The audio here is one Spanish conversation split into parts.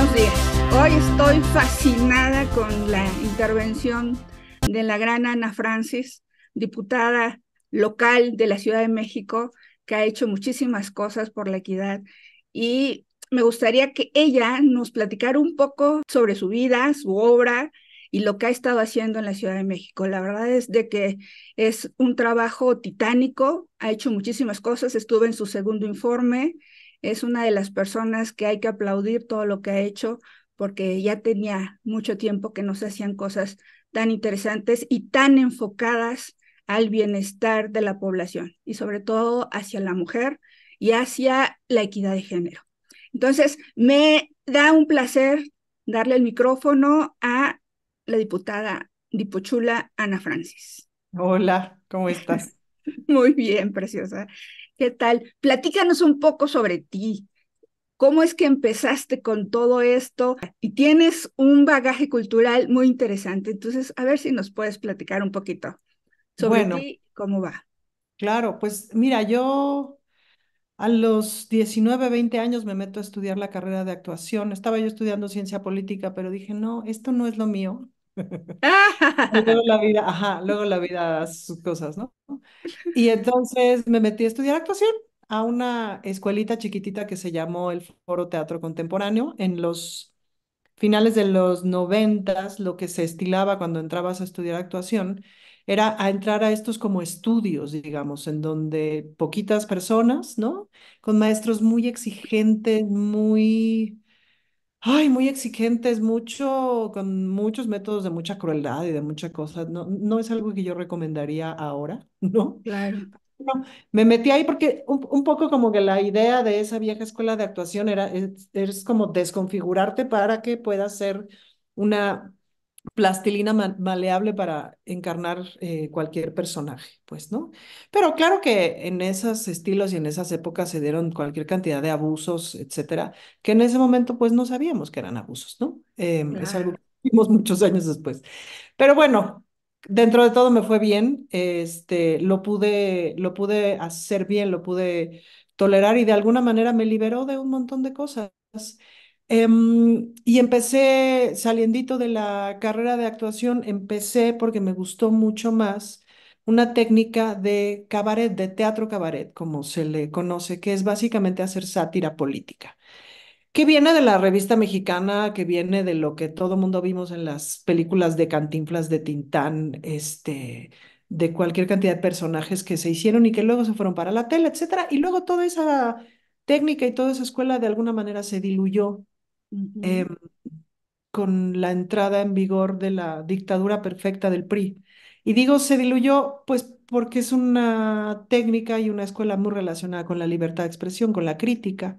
buenos días. Hoy estoy fascinada con la intervención de la gran Ana Francis, diputada local de la Ciudad de México, que ha hecho muchísimas cosas por la equidad. Y me gustaría que ella nos platicara un poco sobre su vida, su obra y lo que ha estado haciendo en la Ciudad de México. La verdad es de que es un trabajo titánico, ha hecho muchísimas cosas, estuve en su segundo informe, es una de las personas que hay que aplaudir todo lo que ha hecho porque ya tenía mucho tiempo que no se hacían cosas tan interesantes y tan enfocadas al bienestar de la población y sobre todo hacia la mujer y hacia la equidad de género. Entonces, me da un placer darle el micrófono a la diputada Dipochula Ana Francis. Hola, ¿cómo estás? Muy bien, preciosa. ¿Qué tal? Platícanos un poco sobre ti. ¿Cómo es que empezaste con todo esto? Y tienes un bagaje cultural muy interesante. Entonces, a ver si nos puedes platicar un poquito sobre Bueno, ti, cómo va. claro, pues mira, yo a los 19, 20 años me meto a estudiar la carrera de actuación. Estaba yo estudiando ciencia política, pero dije, no, esto no es lo mío. Luego la vida, ajá, luego la vida hace sus cosas, ¿no? Y entonces me metí a estudiar actuación a una escuelita chiquitita que se llamó el Foro Teatro Contemporáneo en los finales de los 90, lo que se estilaba cuando entrabas a estudiar actuación era a entrar a estos como estudios, digamos, en donde poquitas personas, ¿no? Con maestros muy exigentes, muy exigentes, con muchos métodos de mucha crueldad y de mucha cosa. No, no es algo que yo recomendaría ahora, ¿no? Claro, No, me metí ahí porque un poco como que la idea de esa vieja escuela de actuación es como desconfigurarte para que puedas ser una plastilina maleable para encarnar cualquier personaje, pues, ¿no? Pero claro que en esos estilos y en esas épocas se dieron cualquier cantidad de abusos, etcétera, que en ese momento pues no sabíamos que eran abusos, ¿no? Es algo claro, que vimos muchos años después. Pero bueno, dentro de todo me fue bien, lo pude hacer bien, lo pude tolerar y de alguna manera me liberó de un montón de cosas. Y empecé, saliendito de la carrera de actuación, empecé porque me gustó mucho más una técnica de cabaret, de teatro cabaret, como se le conoce, que es básicamente hacer sátira política que viene de la revista mexicana, que viene de lo que todo mundo vimos en las películas de Cantinflas, de Tintán, de cualquier cantidad de personajes que se hicieron y que luego se fueron para la tele, etcétera. Y luego toda esa técnica y toda esa escuela de alguna manera se diluyó. ujú, em, con la entrada en vigor de la dictadura perfecta del PRI. Y digo se diluyó, pues porque es una técnica y una escuela muy relacionada con la libertad de expresión, con la crítica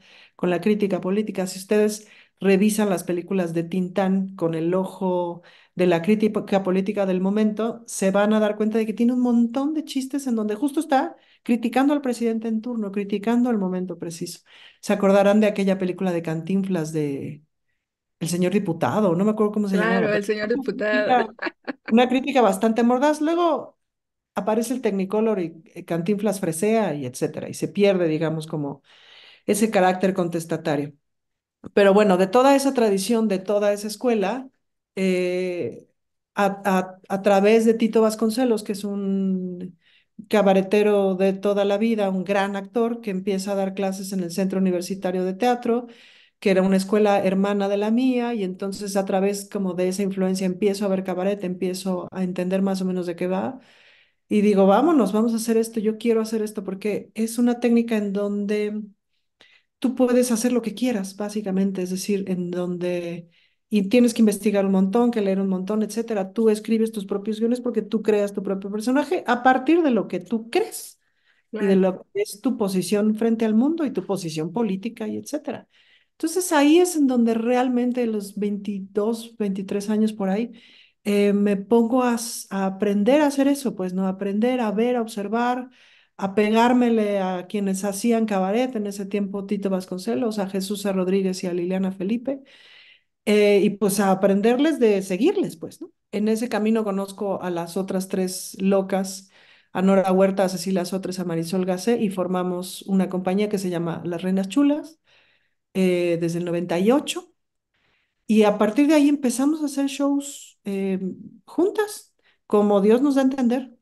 política. Si ustedes revisan las películas de Tintán con el ojo de la crítica política del momento, se van a dar cuenta de que tiene un montón de chistes en donde justo está criticando al presidente en turno, criticando el momento preciso. Se acordarán de aquella película de Cantinflas de el señor diputado, no me acuerdo cómo se llamaba, claro, el pero señor diputado. una crítica bastante mordaz. Luego aparece el Technicolor y Cantinflas fresea y etcétera, y se pierde, digamos, como ese carácter contestatario. Pero bueno, de toda esa tradición, de toda esa escuela, eh, a través de Tito Vasconcelos, que es un cabaretero de toda la vida, un gran actor que empieza a dar clases en el Centro Universitario de Teatro, que era una escuela hermana de la mía, y entonces a través como de esa influencia empiezo a ver cabaret, empiezo a entender más o menos de qué va, y digo, vámonos, vamos a hacer esto, yo quiero hacer esto, porque es una técnica en donde tú puedes hacer lo que quieras, básicamente, es decir, en donde y tienes que investigar un montón, que leer un montón, etcétera. Tú escribes tus propios guiones porque tú creas tu propio personaje a partir de lo que tú crees y de Claro, lo que es tu posición frente al mundo y tu posición política y etcétera. Entonces ahí es en donde realmente los 22, 23 años por ahí me pongo a aprender a hacer eso, pues no, aprender a ver, a observar, a pegármele a quienes hacían cabaret en ese tiempo, Tito Vasconcelos, a Jesús A. Rodríguez y a Liliana Felipe, y pues a aprenderles de seguirles, pues, ¿no? En ese camino conozco a las otras tres locas, a Nora Huerta, a Cecilia Sotres, a Marisol Gacé, y formamos una compañía que se llama Las Reinas Chulas desde el 98. Y a partir de ahí empezamos a hacer shows juntas, como Dios nos da a entender.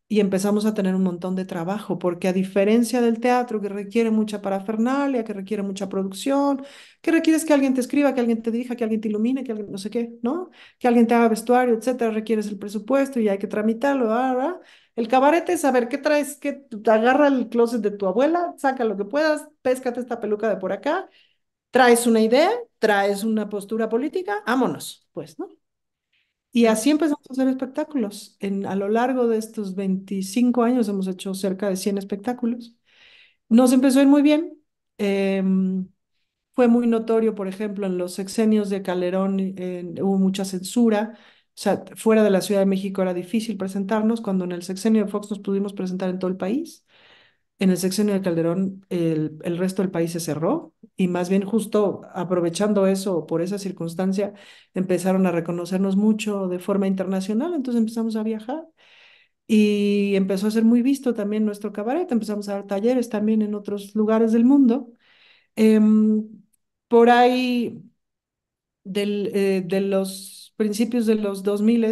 Y empezamos a tener un montón de trabajo, porque a diferencia del teatro, que requiere mucha parafernalia, que requiere mucha producción, que requieres que alguien te escriba, que alguien te dirija, que alguien te ilumine, que alguien no sé qué, ¿no? Que alguien te haga vestuario, etcétera, requieres el presupuesto y hay que tramitarlo, ¿verdad? El cabaret es saber qué traes, que agarra el closet de tu abuela, saca lo que puedas, péscate esta peluca de por acá, traes una idea, traes una postura política, vámonos, pues, ¿no? Y Ah, así empezamos a hacer espectáculos. A lo largo de estos 25 años hemos hecho cerca de 100 espectáculos. Nos empezó a ir muy bien. Em, Fue muy notorio, por ejemplo, en los sexenios de Calderón hubo mucha censura. O sea, fuera de la Ciudad de México era difícil presentarnos, cuando en el sexenio de Fox nos pudimos presentar en todo el país. En el sexenio de Calderón, el resto del país se cerró y más bien justo aprovechando eso, por esa circunstancia, empezaron a reconocernos mucho de forma internacional, entonces empezamos a viajar y empezó a ser muy visto también nuestro cabaret, empezamos a dar talleres también en otros lugares del mundo. Em, por ahí de los principios de los 2000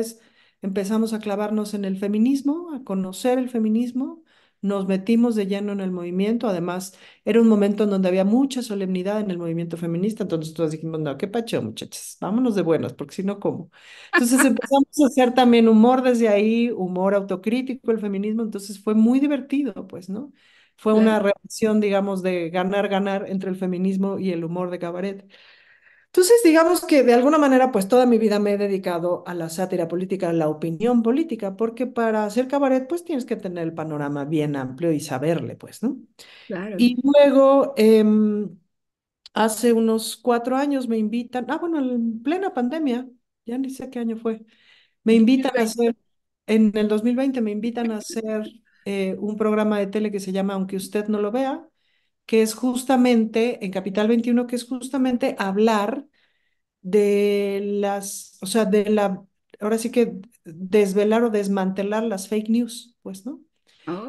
empezamos a clavarnos en el feminismo, a conocer el feminismo, nos metimos de lleno en el movimiento, además era un momento en donde había mucha solemnidad en el movimiento feminista, entonces todos dijimos, no, qué pacho, muchachas, vámonos de buenas, porque si no, ¿cómo? Entonces empezamos a hacer también humor desde ahí, humor autocrítico, el feminismo, entonces fue muy divertido, pues, ¿no? Fue una claro, relación, digamos, de ganar, ganar entre el feminismo y el humor de cabaret. Entonces, digamos que de alguna manera, pues toda mi vida me he dedicado a la sátira política, a la opinión política, porque para hacer cabaret, pues tienes que tener el panorama bien amplio y saberle, pues, ¿no? claro. Y luego, hace unos 4 años me invitan, bueno, en plena pandemia, ya ni sé qué año fue, me invitan a 2020. hacer, en el 2020 me invitan a hacer un programa de tele que se llama Aunque usted no lo vea, que es justamente, en Capital 21, que es justamente hablar o sea, ahora sí que desvelar o desmantelar las fake news, pues, ¿no?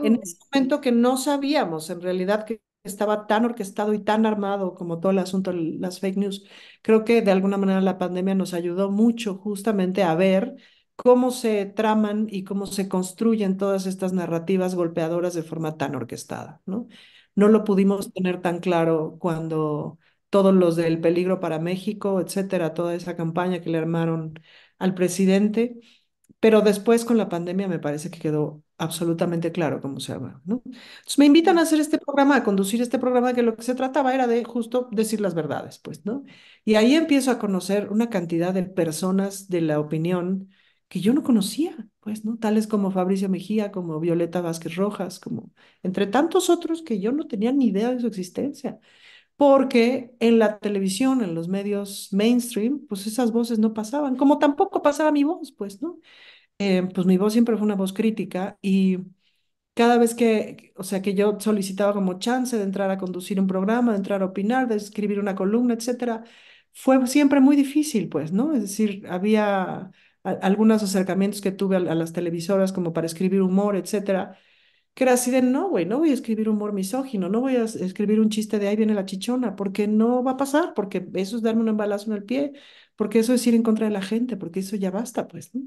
En Oh, ese momento que no sabíamos en realidad que estaba tan orquestado y tan armado como todo el asunto de las fake news, creo que de alguna manera la pandemia nos ayudó mucho justamente a ver cómo se traman y cómo se construyen todas estas narrativas golpeadoras de forma tan orquestada, ¿no? No lo pudimos tener tan claro cuando todos los del peligro para México, etcétera, toda esa campaña que le armaron al presidente, pero después con la pandemia me parece que quedó absolutamente claro cómo se llama, ¿no? Entonces me invitan a hacer este programa, a conducir este programa, que lo que se trataba era de justo decir las verdades, pues, ¿no? Y ahí empiezo a conocer una cantidad de personas de la opinión que yo no conocía, pues, ¿no? Tales como Fabricio Mejía, como Violeta Vázquez Rojas, como entre tantos otros que yo no tenía ni idea de su existencia, porque en la televisión, en los medios mainstream, pues esas voces no pasaban, como tampoco pasaba mi voz, pues, ¿no? Pues mi voz siempre fue una voz crítica y cada vez o sea, que yo solicitaba como chance de entrar a conducir un programa, de entrar a opinar, de escribir una columna, etcétera, fue siempre muy difícil, pues, ¿no? Es decir, había algunos acercamientos que tuve a las televisoras como para escribir humor, etcétera, que era así de, no, güey, no voy a escribir humor misógino, no voy a escribir un chiste de ahí viene la chichona, porque no va a pasar, porque eso es darme un balazo en el pie, porque eso es ir en contra de la gente, porque eso ya basta, pues, ¿no?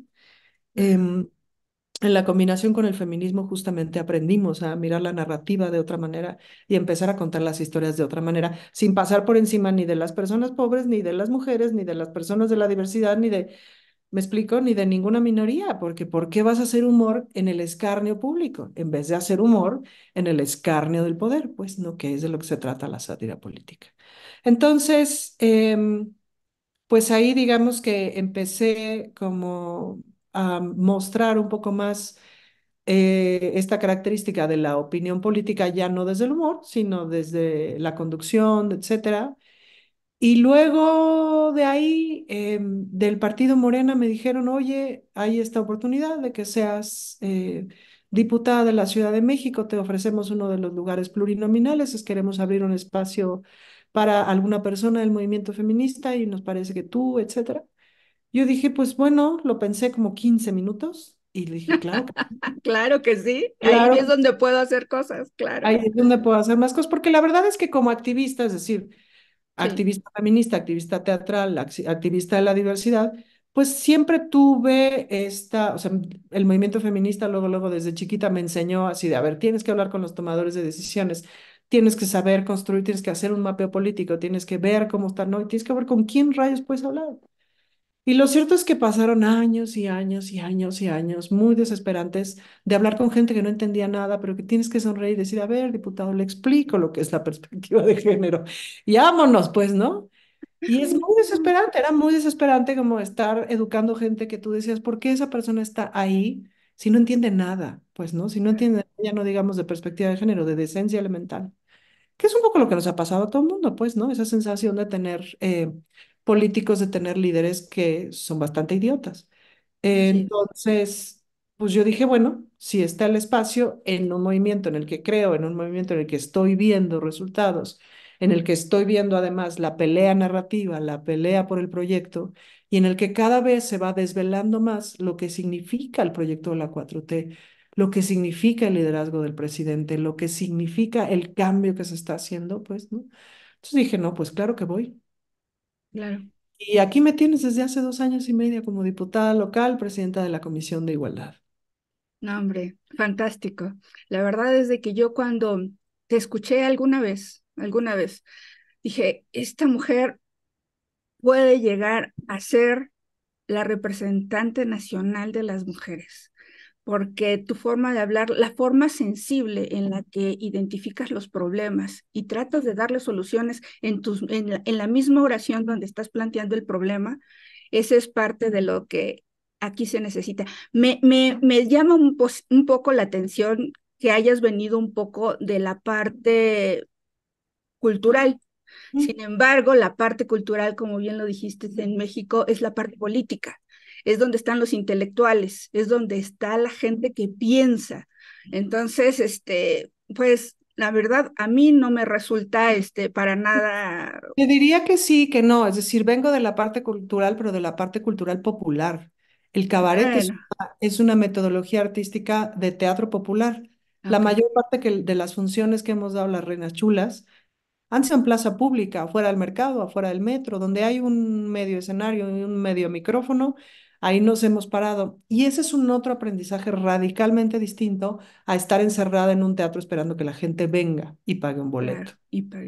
claro, Em, en la combinación con el feminismo justamente aprendimos a mirar la narrativa de otra manera y empezar a contar las historias de otra manera, sin pasar por encima ni de las personas pobres, ni de las mujeres, ni de las personas de la diversidad, me explico, ni de ninguna minoría, porque ¿por qué vas a hacer humor en el escarnio público en vez de hacer humor en el escarnio del poder? Pues no, que es de lo que se trata la sátira política. Entonces, pues ahí digamos que empecé como a mostrar un poco más esta característica de la opinión política, ya no desde el humor, sino desde la conducción, etcétera. Y luego de ahí, del partido Morena, me dijeron, oye, hay esta oportunidad de que seas diputada de la Ciudad de México, te ofrecemos uno de los lugares plurinominales, queremos abrir un espacio para alguna persona del movimiento feminista y nos parece que tú, etcétera. Yo dije, pues bueno, lo pensé como 15 minutos y le dije, claro, claro que sí. Ahí claro, es donde puedo hacer cosas, claro. ahí es donde puedo hacer más cosas, porque la verdad es que como activista, es decir, sí, activista feminista, activista teatral, activista de la diversidad, pues siempre tuve esta, o sea, el movimiento feminista luego desde chiquita me enseñó así de, a ver, tienes que hablar con los tomadores de decisiones, tienes que saber construir, tienes que hacer un mapeo político, tienes que ver cómo está, ¿no? Y tienes que ver con quién rayos puedes hablar. Y lo cierto es que pasaron años y años y años y años muy desesperantes de hablar con gente que no entendía nada, pero que tienes que sonreír y decir, a ver, diputado, le explico lo que es la perspectiva de género. Y vámonos, pues, ¿no? Y es muy desesperante, era muy desesperante como estar educando gente que tú decías, ¿por qué esa persona está ahí si no entiende nada? Pues, ¿no? Si no entiende, ya no digamos de perspectiva de género, de decencia elemental, que es un poco lo que nos ha pasado a todo el mundo, pues, ¿no? Esa sensación de tener políticos, de tener líderes que son bastante idiotas. así es. Entonces, pues yo dije, bueno, si está el espacio en un movimiento en el que creo, en un movimiento en el que estoy viendo resultados, en el que estoy viendo además la pelea narrativa, la pelea por el proyecto, y en el que cada vez se va desvelando más lo que significa el proyecto de la 4T, lo que significa el liderazgo del presidente, lo que significa el cambio que se está haciendo, pues, ¿no? Entonces dije, no, pues claro que voy. Claro. Y aquí me tienes desde hace 2 años y medio como diputada local, presidenta de la Comisión de Igualdad. No, hombre, fantástico. La verdad es de que yo cuando te escuché alguna vez, dije, esta mujer puede llegar a ser la representante nacional de las mujeres, porque tu forma de hablar, la forma sensible en la que identificas los problemas y tratas de darle soluciones en la misma oración donde estás planteando el problema, ese es parte de lo que aquí se necesita. Me llama un poco la atención que hayas venido un poco de la parte cultural. Mm. Sin embargo, la parte cultural, como bien lo dijiste, en México es la parte política, es donde están los intelectuales, es donde está la gente que piensa. Entonces, pues la verdad, a mí no me resulta para nada, Te diría que sí, que no, es decir, vengo de la parte cultural, pero de la parte cultural popular. El cabaret bueno, es una metodología artística de teatro popular. La ok, mayor parte de las funciones que hemos dado las Reinas Chulas han sido en plaza pública, afuera del mercado, afuera del metro, donde hay un medio escenario y un medio micrófono, ahí nos hemos parado. Y ese es un otro aprendizaje radicalmente distinto a estar encerrada en un teatro esperando que la gente venga y pague un boleto. claro, y para,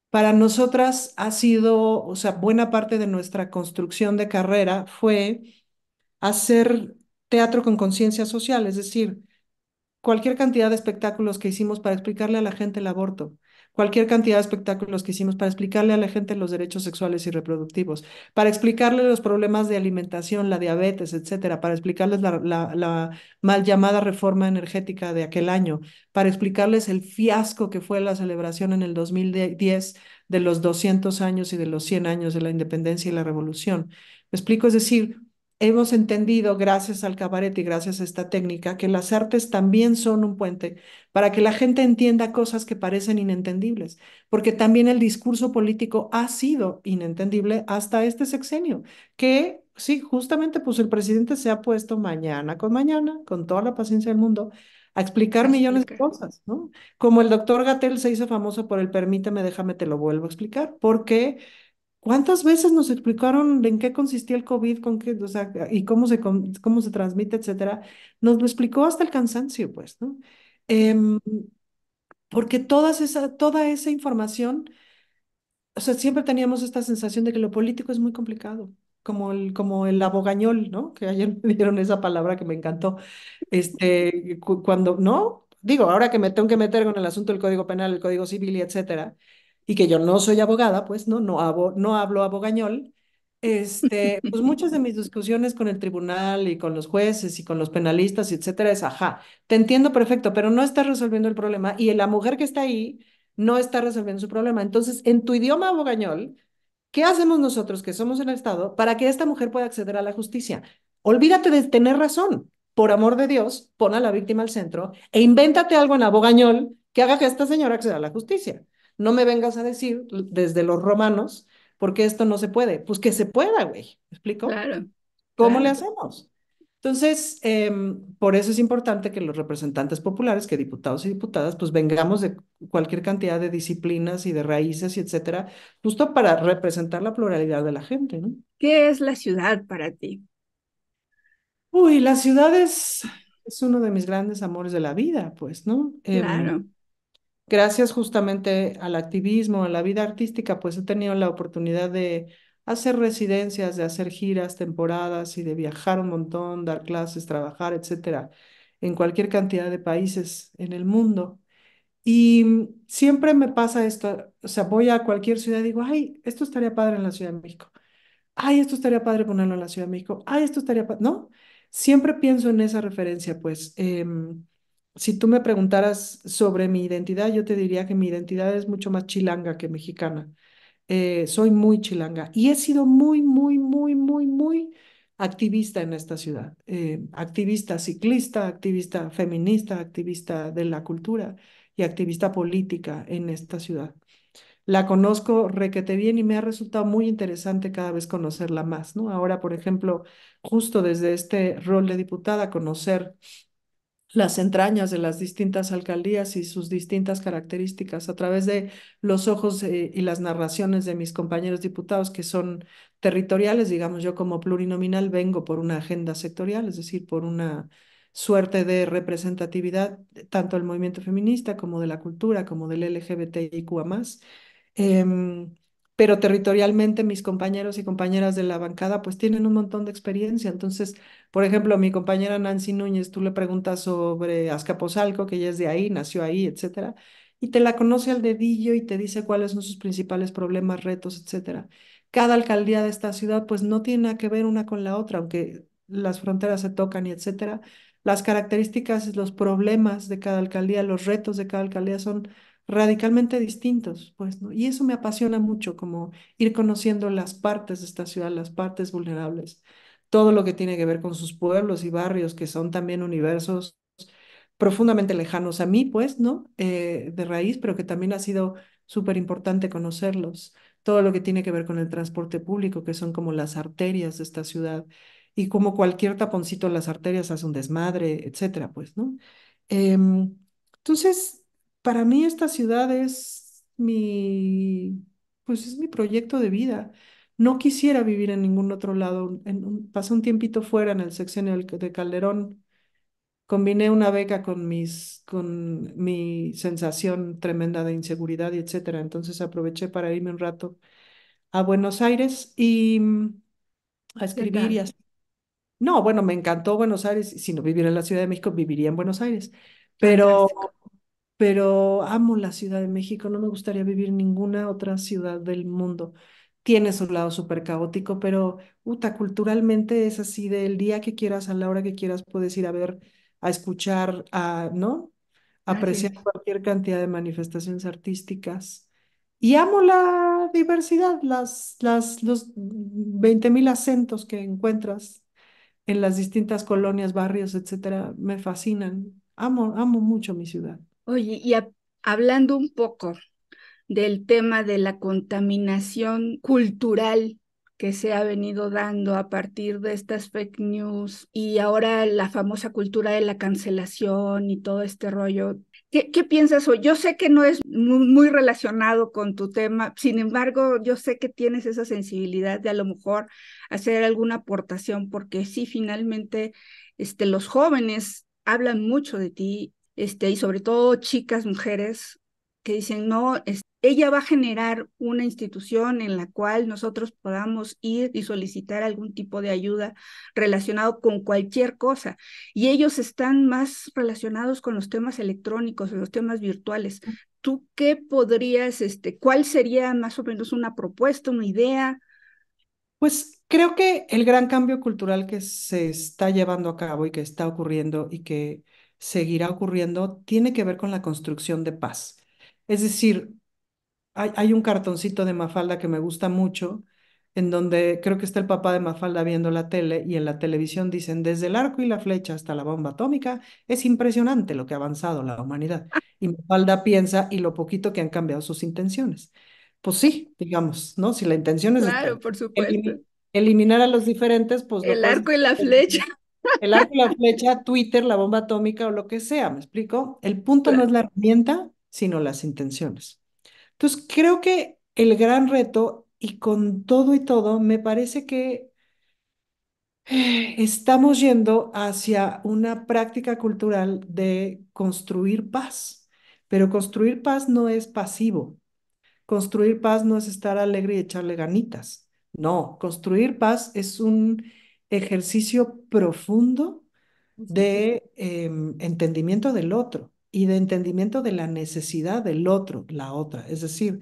Para nosotras ha sido, o sea, buena parte de nuestra construcción de carrera fue hacer teatro con conciencia social, es decir, cualquier cantidad de espectáculos que hicimos para explicarle a la gente el aborto, cualquier cantidad de espectáculos que hicimos para explicarle a la gente los derechos sexuales y reproductivos, para explicarle los problemas de alimentación, la diabetes, etcétera, para explicarles la mal llamada reforma energética de aquel año, para explicarles el fiasco que fue la celebración en el 2010 de los 200 años y de los 100 años de la independencia y la revolución. ¿Me explico? Es decir, hemos entendido, gracias al cabaret y gracias a esta técnica, que las artes también son un puente para que la gente entienda cosas que parecen inentendibles, porque también el discurso político ha sido inentendible hasta este sexenio, que sí, justamente pues el presidente se ha puesto mañana, con toda la paciencia del mundo, a explicar millones de explica, cosas, ¿no? Como el doctor Gatell se hizo famoso por el permíteme, déjame, te lo vuelvo a explicar, porque ¿cuántas veces nos explicaron en qué consistía el COVID, con qué, o sea, y cómo se transmite, etcétera? Nos lo explicó hasta el cansancio, pues, ¿no? Em, Porque toda esa información, o sea, siempre teníamos esta sensación de que lo político es muy complicado, como el abogañol, ¿no? Que ayer me dieron esa palabra que me encantó. Cuando, ¿no? Digo, ahora que me tengo que meter con el asunto del Código Penal, el Código Civil y etcétera, y que yo no soy abogada, pues, no hablo abogañol, pues muchas de mis discusiones con el tribunal y con los jueces y con los penalistas y etcétera es, ajá, te entiendo perfecto, pero no estás resolviendo el problema y la mujer que está ahí no está resolviendo su problema. Entonces, en tu idioma abogañol, ¿qué hacemos nosotros que somos el Estado para que esta mujer pueda acceder a la justicia? Olvídate de tener razón. Por amor de Dios, pon a la víctima al centro e invéntate algo en abogañol que haga que esta señora acceda a la justicia. No me vengas a decir desde los romanos, porque esto no se puede. Pues que se pueda, güey. ¿Me explico? claro, ¿Cómo le claro. hacemos? Entonces, por eso es importante que los representantes populares, que diputados y diputadas, pues vengamos de cualquier cantidad de disciplinas y de raíces y etcétera, justo para representar la pluralidad de la gente, ¿no? ¿Qué es la ciudad para ti? Uy, la ciudad es uno de mis grandes amores de la vida, pues, ¿no? Claro. Gracias justamente al activismo, a la vida artística, pues he tenido la oportunidad de hacer residencias, de hacer giras, temporadas y de viajar un montón, dar clases, trabajar, etcétera, en cualquier cantidad de países en el mundo. Y siempre me pasa esto, o sea, voy a cualquier ciudad y digo, ay, esto estaría padre en la Ciudad de México. Ay, esto estaría padre ponerlo en la Ciudad de México. Ay, esto estaría padre. ¿No? Siempre pienso en esa referencia, pues. Si tú me preguntaras sobre mi identidad, yo te diría que mi identidad es mucho más chilanga que mexicana. Soy muy chilanga y he sido muy, muy, muy, muy, muy activista en esta ciudad. Activista ciclista, activista feminista, activista de la cultura y activista política en esta ciudad. La conozco requete bien y me ha resultado muy interesante cada vez conocerla más, ¿no? Ahora, por ejemplo, justo desde este rol de diputada, conocer las entrañas de las distintas alcaldías y sus distintas características a través de los ojos y las narraciones de mis compañeros diputados que son territoriales, digamos, yo como plurinominal vengo por una agenda sectorial, es decir, por una suerte de representatividad tanto del movimiento feminista como de la cultura, como del LGBTIQ+. Em, pero territorialmente mis compañeros y compañeras de la bancada pues tienen un montón de experiencia. Entonces, por ejemplo, mi compañera Nancy Núñez, tú le preguntas sobre Azcapotzalco, que ella es de ahí, nació ahí, etcétera, y te la conoce al dedillo y te dice cuáles son sus principales problemas, retos, etcétera. Cada alcaldía de esta ciudad pues no tiene nada que ver una con la otra, aunque las fronteras se tocan y etcétera. Las características, los problemas de cada alcaldía, los retos de cada alcaldía son radicalmente distintos, pues, ¿no? Y eso me apasiona mucho, como ir conociendo las partes de esta ciudad, las partes vulnerables, todo lo que tiene que ver con sus pueblos y barrios, que son también universos profundamente lejanos a mí, pues, ¿no? De raíz, pero que también ha sido súper importante conocerlos. Todo lo que tiene que ver con el transporte público, que son como las arterias de esta ciudad, y como cualquier taponcito en las arterias hace un desmadre, etcétera, pues, ¿no? Em, entonces, para mí esta ciudad es pues es mi proyecto de vida. No quisiera vivir en ningún otro lado. Pasé un tiempito fuera en el sexenio de Calderón. Combiné una beca con mi sensación tremenda de inseguridad y etcétera. Entonces aproveché para irme un rato a Buenos Aires y a ¿Qué escribir y tal? así. No, bueno, me encantó Buenos Aires. Si no viviera en la Ciudad de México, viviría en Buenos Aires. Pero Fantástico. pero amo la Ciudad de México, no me gustaría vivir en ninguna otra ciudad del mundo. Tiene su lado súper caótico, pero culturalmente es así, del día que quieras, a la hora que quieras, puedes ir a ver, a escuchar, ¿no? Así Apreciar es. cualquier cantidad de manifestaciones artísticas. Y amo la diversidad, los 20.000 acentos que encuentras en las distintas colonias, barrios, etcétera, me fascinan. Amo mucho mi ciudad. Oye, hablando un poco del tema de la contaminación cultural que se ha venido dando a partir de estas fake news y ahora la famosa cultura de la cancelación y todo este rollo. ¿Qué piensas hoy? Yo sé que no es muy relacionado con tu tema, sin embargo, yo sé que tienes esa sensibilidad de a lo mejor hacer alguna aportación, porque sí, finalmente, los jóvenes hablan mucho de ti, y sobre todo chicas, mujeres que dicen, no, ella va a generar una institución en la cual nosotros podamos ir y solicitar algún tipo de ayuda relacionado con cualquier cosa. Y ellos están más relacionados con los temas electrónicos, los temas virtuales. ¿Tú qué podrías, cuál sería más o menos una propuesta, una idea? Pues creo que el gran cambio cultural que se está llevando a cabo y que está ocurriendo y que seguirá ocurriendo tiene que ver con la construcción de paz. Es decir, hay un cartoncito de Mafalda que me gusta mucho, en donde creo que está el papá de Mafalda viendo la tele y en la televisión dicen, desde el arco y la flecha hasta la bomba atómica, es impresionante lo que ha avanzado la humanidad. Y Mafalda piensa y lo poquito que han cambiado sus intenciones. Pues sí, digamos, ¿no? Si la intención es Claro, por supuesto. eliminar a los diferentes, pues lo El puedes arco y la flecha. el arco y la flecha, Twitter, la bomba atómica o lo que sea, ¿me explico? El punto no Claro. es la herramienta, sino las intenciones. Entonces, creo que el gran reto, y con todo y todo, me parece que estamos yendo hacia una práctica cultural de construir paz, pero construir paz no es pasivo. Construir paz no es estar alegre y echarle ganitas. No, construir paz es un ejercicio profundo Así es. de entendimiento del otro y de entendimiento de la necesidad del otro, la otra. Es decir,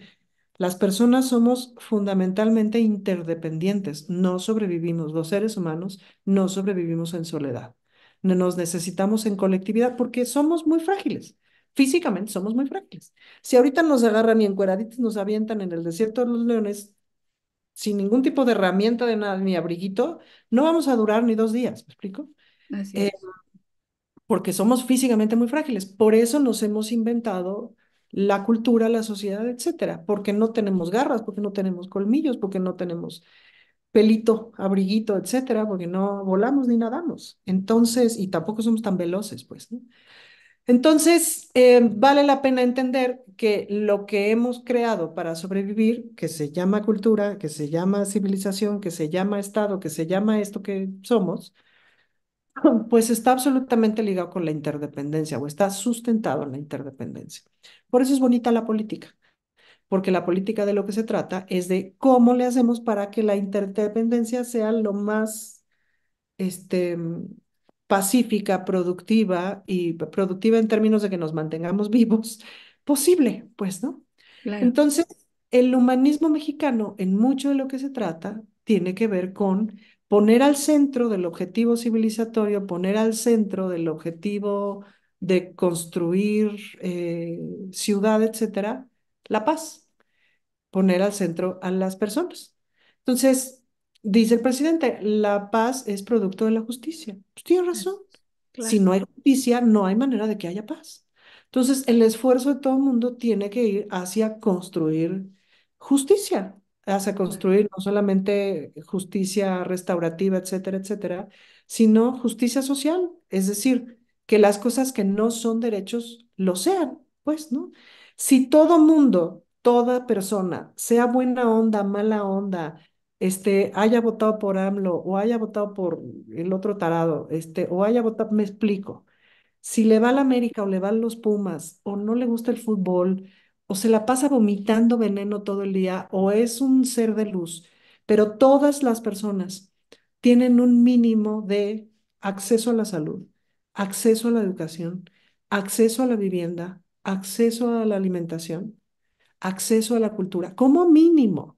las personas somos fundamentalmente interdependientes, no sobrevivimos, los seres humanos no sobrevivimos en soledad. No nos necesitamos en colectividad porque somos muy frágiles. Físicamente somos muy frágiles. Si ahorita nos agarran y encueraditos nos avientan en el desierto de los leones sin ningún tipo de herramienta de nada, ni abriguito, no vamos a durar ni 2 días, ¿me explico? Así Eh, es. porque somos físicamente muy frágiles. Por eso nos hemos inventado la cultura, la sociedad, etcétera, porque no tenemos garras, porque no tenemos colmillos, porque no tenemos pelito, abriguito, etcétera, porque no volamos ni nadamos. Entonces, y tampoco somos tan veloces, pues, ¿no? Entonces, vale la pena entender que lo que hemos creado para sobrevivir, que se llama cultura, que se llama civilización, que se llama Estado, que se llama esto que somos, pues está absolutamente ligado con la interdependencia o está sustentado en la interdependencia. Por eso es bonita la política, porque la política de lo que se trata es de cómo le hacemos para que la interdependencia sea lo más este, pacífica, productiva y productiva en términos de que nos mantengamos vivos posible, pues, ¿no? Claro. Entonces, el humanismo mexicano, en mucho de lo que se trata, tiene que ver con poner al centro del objetivo civilizatorio, poner al centro del objetivo de construir ciudad, etcétera, la paz, poner al centro a las personas. Entonces, dice el presidente, la paz es producto de la justicia. Pues tiene razón. Así es. Si Claro. no hay justicia, no hay manera de que haya paz. Entonces, el esfuerzo de todo el mundo tiene que ir hacia construir justicia, hacia Claro. construir no solamente justicia restaurativa, etcétera, etcétera, sino justicia social. Es decir, que las cosas que no son derechos lo sean, pues, ¿no? Si todo mundo, toda persona, sea buena onda, mala onda, haya votado por AMLO o haya votado por el otro tarado, o haya votado, me explico. Si le va a la América o le van los Pumas o no le gusta el fútbol o se la pasa vomitando veneno todo el día o es un ser de luz, pero todas las personas tienen un mínimo de acceso a la salud, acceso a la educación, acceso a la vivienda, acceso a la alimentación, acceso a la cultura, como mínimo.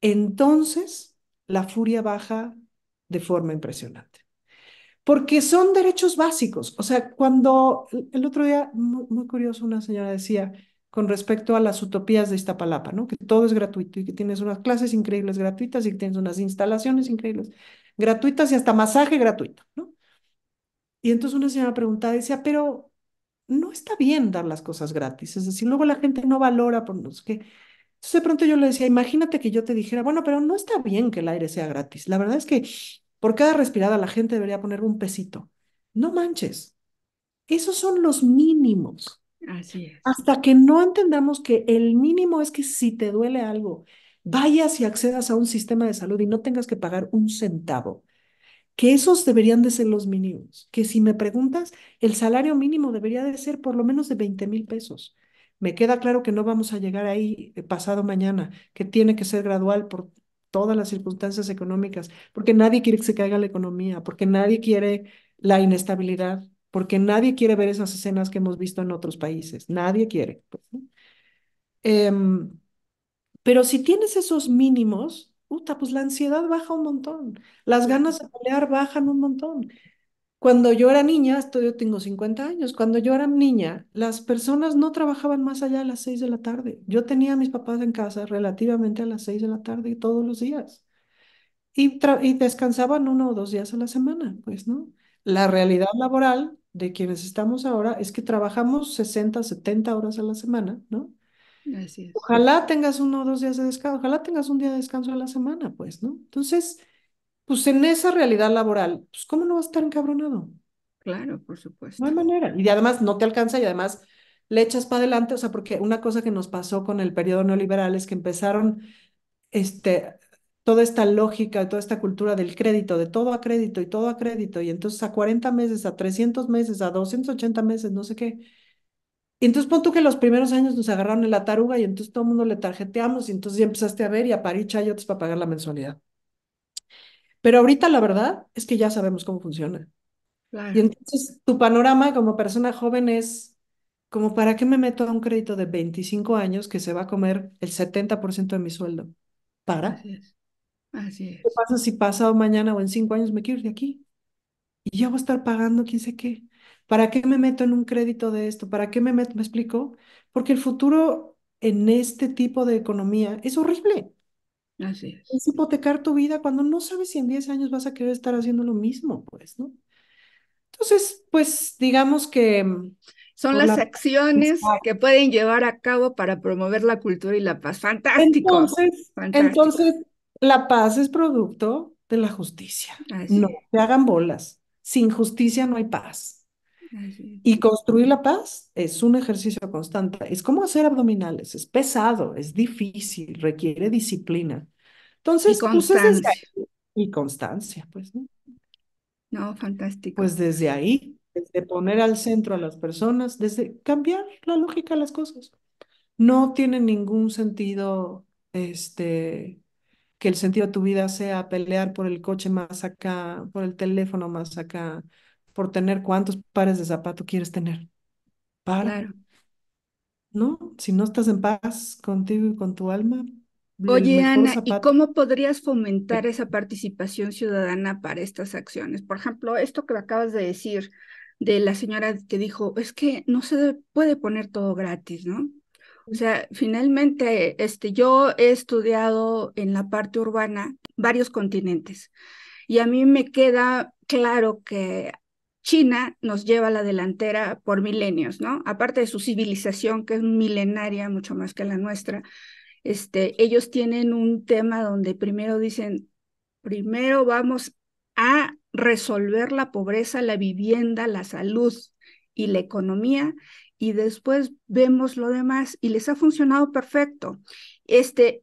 Entonces, la furia baja de forma impresionante. Porque son derechos básicos. O sea, cuando el otro día, muy, muy curioso, una señora decía con respecto a las utopías de Iztapalapa, ¿no? Que todo es gratuito y que tienes unas clases increíbles gratuitas y que tienes unas instalaciones increíbles gratuitas y hasta masaje gratuito, ¿no? Y entonces una señora preguntaba, decía, pero no está bien dar las cosas gratis. Es decir, luego la gente no valora por los que... Entonces de pronto yo le decía, imagínate que yo te dijera, bueno, pero no está bien que el aire sea gratis. La verdad es que por cada respirada la gente debería poner un pesito. No manches, esos son los mínimos. Así es. Hasta que no entendamos que el mínimo es que si te duele algo, vayas y accedas a un sistema de salud y no tengas que pagar un centavo, que esos deberían de ser los mínimos, que si me preguntas, el salario mínimo debería de ser por lo menos de 20,000 pesos. Me queda claro que no vamos a llegar ahí pasado mañana, que tiene que ser gradual por todas las circunstancias económicas, porque nadie quiere que se caiga la economía, porque nadie quiere la inestabilidad, porque nadie quiere ver esas escenas que hemos visto en otros países, nadie quiere, pues, ¿no? Em, pero si tienes esos mínimos, puta, pues la ansiedad baja un montón, las Claro. ganas de pelear bajan un montón. Cuando yo era niña, esto yo tengo 50 años, cuando yo era niña, las personas no trabajaban más allá de las 6 de la tarde. Yo tenía a mis papás en casa relativamente a las 6 de la tarde todos los días y descansaban 1 o 2 días a la semana, pues, ¿no? La realidad laboral de quienes estamos ahora es que trabajamos 60, 70 horas a la semana, ¿no? Así es. Ojalá tengas 1 o 2 días de descanso, ojalá tengas un día de descanso a la semana, pues, ¿no? Entonces, pues en esa realidad laboral, pues ¿cómo no vas a estar encabronado? Claro, por No supuesto. hay manera. Y además no te alcanza y además le echas para adelante, o sea, porque una cosa que nos pasó con el periodo neoliberal es que empezaron este, toda esta lógica, toda esta cultura del crédito, de todo a crédito y todo a crédito, y entonces a 40 meses, a 300 meses, a 280 meses, no sé qué. Y entonces pon tú que los primeros años nos agarraron en la taruga y entonces todo el mundo le tarjeteamos y entonces ya empezaste a ver y a parir chayotes para pagar la mensualidad. Pero ahorita la verdad es que ya sabemos cómo funciona. Y Claro, entonces tu panorama como persona joven es como, ¿para qué me meto a un crédito de 25 años que se va a comer el 70% de mi sueldo? ¿Para? así es, así ¿Qué es, pasa si pasado mañana o en 5 años me quiero ir de aquí? Y ya voy a estar pagando quién sé qué. ¿Para qué me meto en un crédito de esto? ¿Para qué me meto? ¿Me explico? Porque el futuro en este tipo de economía es horrible. así es. Es hipotecar tu vida cuando no sabes si en 10 años vas a querer estar haciendo lo mismo, pues, ¿no? Entonces, pues digamos que Son por las la... acciones que pueden llevar a cabo para promover la cultura y la paz. Fantástico, fantástico. Entonces, la paz es producto de la justicia. Así No es, se hagan bolas. Sin justicia no hay paz. así es. Y construir la paz es un ejercicio constante. Es como hacer abdominales. Es pesado, es difícil, requiere disciplina. Y Entonces, pues es desde constancia. ahí. Y constancia, pues, ¿no? No, fantástico. Pues desde ahí, desde poner al centro a las personas, desde cambiar la lógica de las cosas. No tiene ningún sentido, que el sentido de tu vida sea pelear por el coche más acá, por el teléfono más acá, por tener cuántos pares de zapato quieres tener. Para, Claro. ¿no? Si no estás en paz contigo y con tu alma, el Oye, mejor Ana, ¿y zapato. cómo podrías fomentar esa participación ciudadana para estas acciones? Por ejemplo, esto que acabas de decir de la señora que dijo, es que no se puede poner todo gratis, ¿no? O sea, finalmente, yo he estudiado en la parte urbana varios continentes y a mí me queda claro que China nos lleva a la delantera por milenios, ¿no? Aparte de su civilización, que es milenaria, mucho más que la nuestra, ellos tienen un tema donde primero dicen, primero vamos a resolver la pobreza, la vivienda, la salud y la economía, y después vemos lo demás, y les ha funcionado perfecto.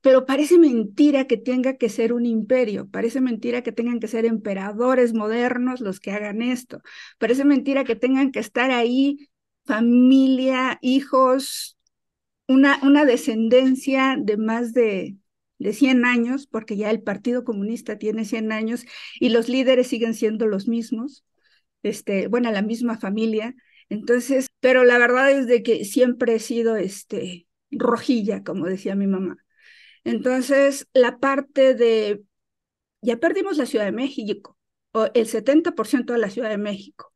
Pero parece mentira que tenga que ser un imperio, parece mentira que tengan que ser emperadores modernos los que hagan esto, parece mentira que tengan que estar ahí familia, hijos, una descendencia de más de 100 años, porque ya el Partido Comunista tiene 100 años y los líderes siguen siendo los mismos, bueno, la misma familia. Entonces, pero la verdad es de que siempre he sido rojilla, como decía mi mamá. Entonces, la parte de, ya perdimos la Ciudad de México, o el 70% de la Ciudad de México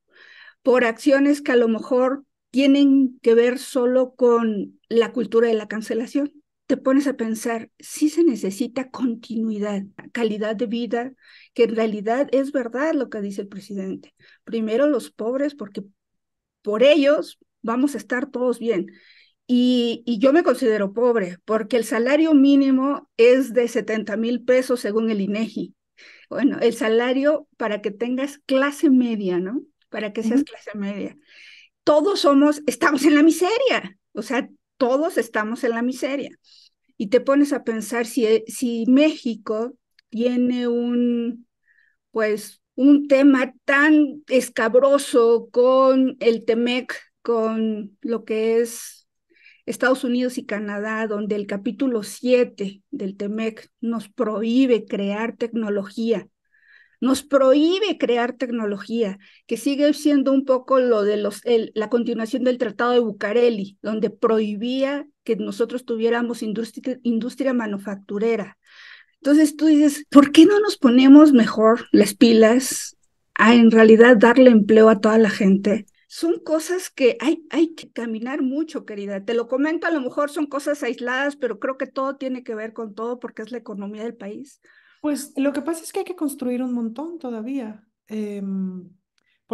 por acciones que a lo mejor tienen que ver solo con la cultura de la cancelación. Te pones a pensar, sí se necesita continuidad, calidad de vida, que en realidad es verdad lo que dice el presidente. Primero los pobres, porque por ellos vamos a estar todos bien. Y yo me considero pobre, porque el salario mínimo es de 70,000 pesos según el INEGI. Bueno, el salario para que tengas clase media, ¿no? Para que seas Ujú. clase media todos estamos en la miseria, o sea, todos estamos en la miseria. Y te pones a pensar si México tiene pues, un tema tan escabroso con el TEMEC, con lo que es Estados Unidos y Canadá, donde el capítulo 7 del TEMEC nos prohíbe crear tecnología, nos prohíbe crear tecnología, que sigue siendo un poco lo de la continuación del Tratado de Bucareli, donde prohibía que nosotros tuviéramos industria manufacturera. Entonces tú dices, ¿por qué no nos ponemos mejor las pilas a en realidad darle empleo a toda la gente? Son cosas que hay que caminar mucho, querida. Te lo comento, a lo mejor son cosas aisladas, pero creo que todo tiene que ver con todo porque es la economía del país. Pues lo que pasa es que hay que construir un montón todavía.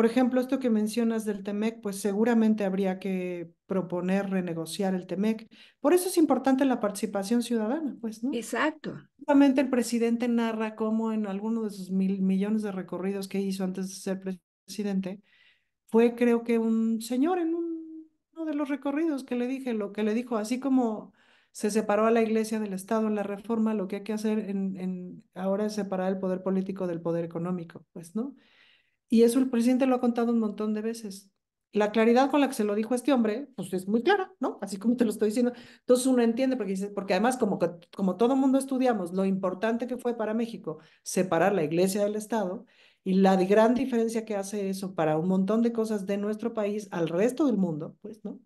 Por ejemplo, esto que mencionas del Temec, pues seguramente habría que proponer renegociar el Temec. Por eso es importante la participación ciudadana, pues, ¿no? Exacto. Justamente el presidente narra cómo en alguno de sus millones de recorridos que hizo antes de ser presidente, fue creo que un señor en uno de los recorridos que le dije, lo que le dijo, así como se separó a la iglesia del Estado en la reforma, lo que hay que hacer ahora es separar el poder político del poder económico, pues, ¿no? Y eso el presidente lo ha contado un montón de veces. La claridad con la que se lo dijo este hombre, pues es muy clara, ¿no? Así como te lo estoy diciendo. Entonces uno entiende, porque dice, porque además como todo mundo estudiamos lo importante que fue para México separar la iglesia del Estado y la gran diferencia que hace eso para un montón de cosas de nuestro país al resto del mundo, pues, ¿no?